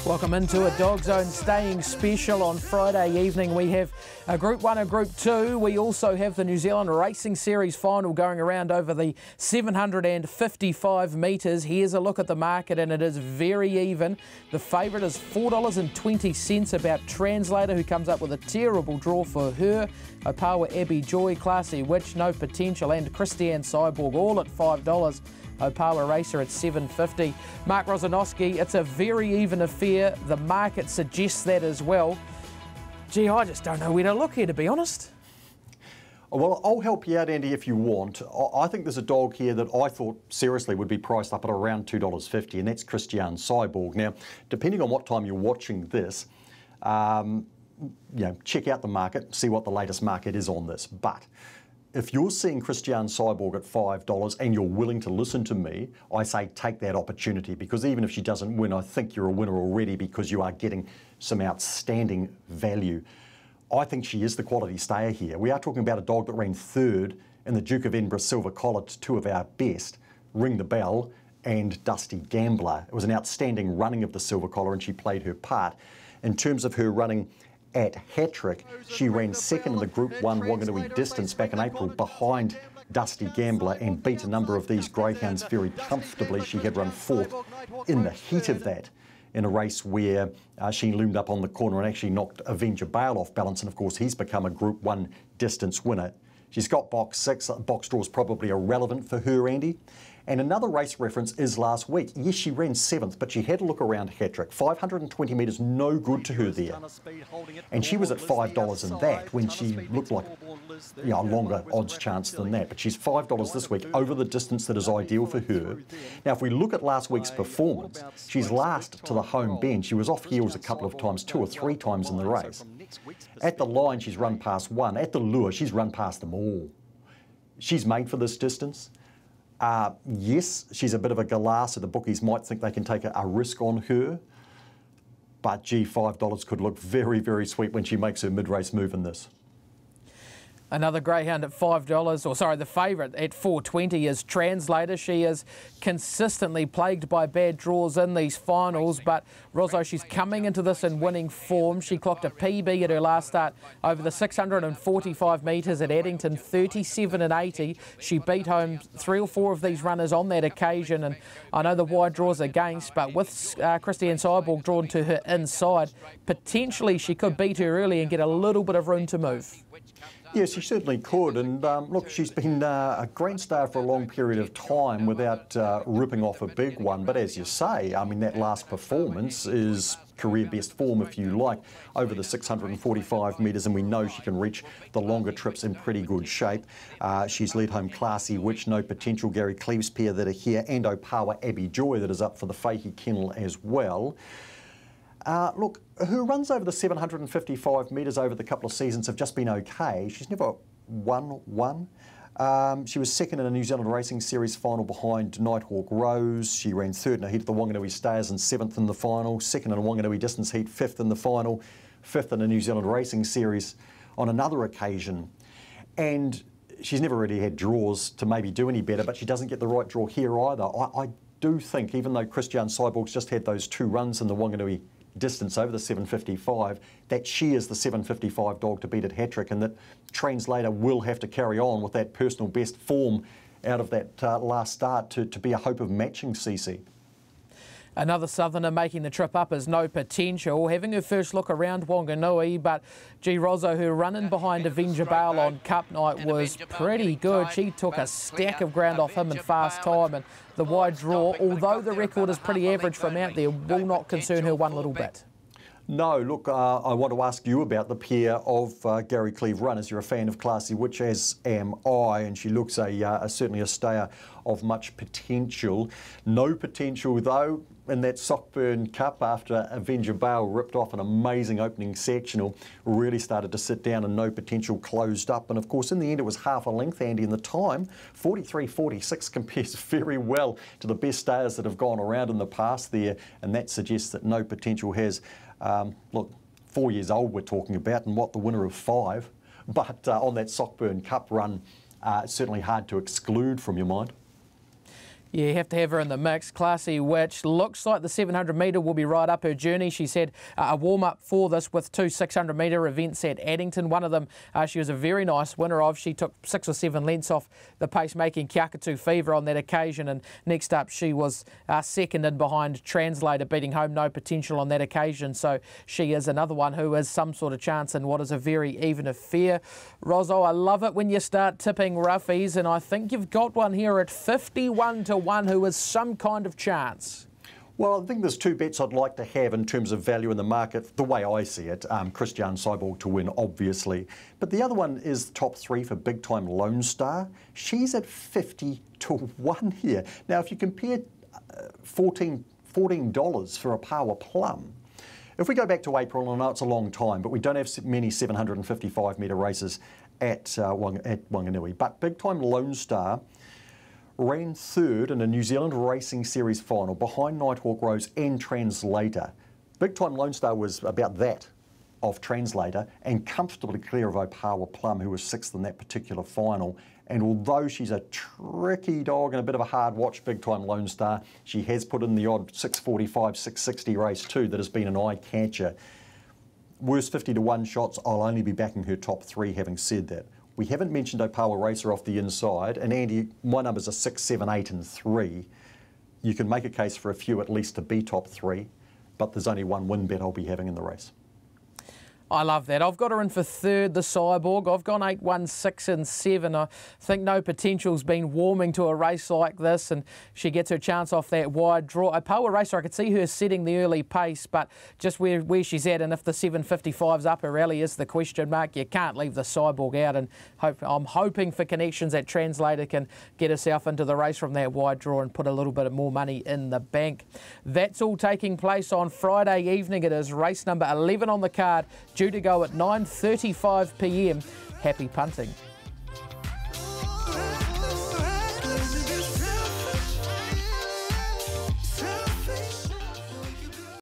Welcome into a DogZone staying special on Friday evening. We have a Group 1 and Group 2. We also have the New Zealand Racing Series final going around over the 755 metres. Here's a look at the market and it is very even. The favourite is $4.20 about Translator, who comes up with a terrible draw for her. Opawa Abby Joy, Classy Witch, No Potential, and Christiane Cyborg all at $5. Opawa Racer at $7.50. Mark Rosanowski, it's a very even affair. The market suggests that as well. Gee, I just don't know where to look here, to be honest. Well, I'll help you out, Andy, if you want. I think there's a dog here that I thought seriously would be priced up at around $2.50, and that's Christiane Cyborg. Now, depending on what time you're watching this, check out the market, see what the latest market is on this. But if you're seeing Christiane Cyborg at $5 and you're willing to listen to me, I say take that opportunity, because even if she doesn't win, I think you're a winner already because you are getting some outstanding value. I think she is the quality stayer here. We are talking about a dog that ran third in the Duke of Edinburgh Silver Collar to two of our best, Ring the Bell and Dusty Gambler. It was an outstanding running of the Silver Collar and she played her part. In terms of her running at Hattrick, she ran second in the Group 1 Wanganui distance back in April behind Dusty Gambler and beat a number of these greyhounds very comfortably. She had run fourth in the heat of that in a race where she loomed up on the corner and actually knocked Avenger Bale off balance, and of course he's become a Group 1 distance winner. She's got box 6, box draw is probably irrelevant for her, Andy. And another race reference is last week. Yes, she ran 7th, but she had a look around Hattrick. 520 metres, no good to her there. And she was at $5 in that when she looked like a longer odds chance than that. But she's $5 this week over the distance that is ideal for her. Now, if we look at last week's performance, she's last to the home bend. She was off heels a couple of times, 2 or 3 times in the race. At the line, she's run past one. At the lure, she's run past them all. She's made for this distance. Yes, she's a bit of a galah, so the bookies might think they can take a risk on her. But gee, $5 could look very, very sweet when she makes her mid-race move in this. Another greyhound at $5, or sorry, the favourite at $4.20 is Translator. She is consistently plagued by bad draws in these finals, but Rosso, she's coming into this in winning form. She clocked a PB at her last start over the 645 metres at Addington, 37.80. She beat home 3 or 4 of these runners on that occasion, and I know the wide draws against, but with Christiane Cyborg drawn to her inside, potentially she could beat her early and get a little bit of room to move. Yes, she certainly could, and look, she's been a great star for a long period of time without ripping off a big one, but as you say, I mean, that last performance is career best form, if you like, over the 645 metres, and we know she can reach the longer trips in pretty good shape. She's led home Classy Witch, No Potential, Gary Cleave's pair that are here, and Opawa Abby Joy that is up for the Fahey Kennel as well. Look, her runs over the 755 metres over the couple of seasons have just been okay. She's never won one. She was second in a New Zealand Racing Series final behind Nighthawk Rose. She ran third in a heat of the Wanganui Stayers and 7th in the final, second in a Wanganui distance heat, 5th in the final, 5th in a New Zealand Racing Series on another occasion. And she's never really had draws to maybe do any better, but she doesn't get the right draw here either. I do think, even though Christiane Cyborg's just had those 2 runs in the Wanganui distance over the 755, that she is the 755 dog to beat at Hattrick, and that Translator will have to carry on with that personal best form out of that last start to be a hope of matching CC. Another southerner making the trip up is No Potential, having her first look around Wanganui, but gee, Rosso, her run-in behind Avenger Bale on Cup night was pretty good. She took a stack of ground off him in fast time, and the wide draw, although the record is pretty average from out there, will not concern her one little bit. No, look, I want to ask you about the pair of Gary Cleave runners. You're a fan of Classy Witch, as am I, and she looks certainly a stayer of much potential. No Potential, though, in that Sockburn Cup after Avenger Bale ripped off an amazing opening sectional, really started to sit down, and No Potential closed up. And of course, in the end, it was half a length, Andy, and the time, 43.46, compares very well to the best stayers that have gone around in the past there, and that suggests that No Potential has, look, 4 years old we're talking about, and what, the winner of 5. But on that Sockburn Cup run, it's certainly hard to exclude from your mind. Yeah, you have to have her in the mix. Classy Witch. Looks like the 700 metre will be right up her journey. She's had a warm-up for this with two 600 metre events at Addington. One of them she was a very nice winner of. She took 6 or 7 lengths off the pace-making Kiakatu Fever on that occasion. And next up, she was second in behind Translator, beating Home No Potential on that occasion. So she is another one who has some sort of chance in what is a very even affair. Rozzo, I love it when you start tipping roughies, and I think you've got one here at 51-1 who has some kind of chance. Well, I think there's 2 bets I'd like to have in terms of value in the market, the way I see it. Christian Cyborg to win, obviously. But the other one is top 3 for Big Time Lone Star. She's at 50-1 here. Now, if you compare $14 for a Power Plum, if we go back to April, I know it's a long time, but we don't have many 755 metre races at Wanganui. But Big Time Lone Star ran 3rd in a New Zealand Racing Series final behind Nighthawk Rose and Translator. Big Time Lone Star was about that of Translator and comfortably clear of Opawa Plum, who was 6th in that particular final. And although she's a tricky dog and a bit of a hard watch, Big Time Lone Star, she has put in the odd 645, 660 race too that has been an eye catcher. Worst 50-1 shots, I'll only be backing her top 3 having said that. We haven't mentioned Opawa Racer off the inside, and Andy, my numbers are 6, 7, 8 and 3. You can make a case for a few at least to be top 3, but there's only one win bet I'll be having in the race. I love that. I've got her in for 3rd, the Cyborg. I've gone 8, 1, 6 and 7. I think No Potential's been warming to a race like this, and she gets her chance off that wide draw. A Power Racer, I could see her setting the early pace, but just where she's at, and if the 755's up her alley is the question mark, you can't leave the Cyborg out, and I'm hoping for connections that Translator can get herself into the race from that wide draw and put a little bit more money in the bank. That's all taking place on Friday evening. It is race number 11 on the card, due to go at 9:35 p.m. Happy punting.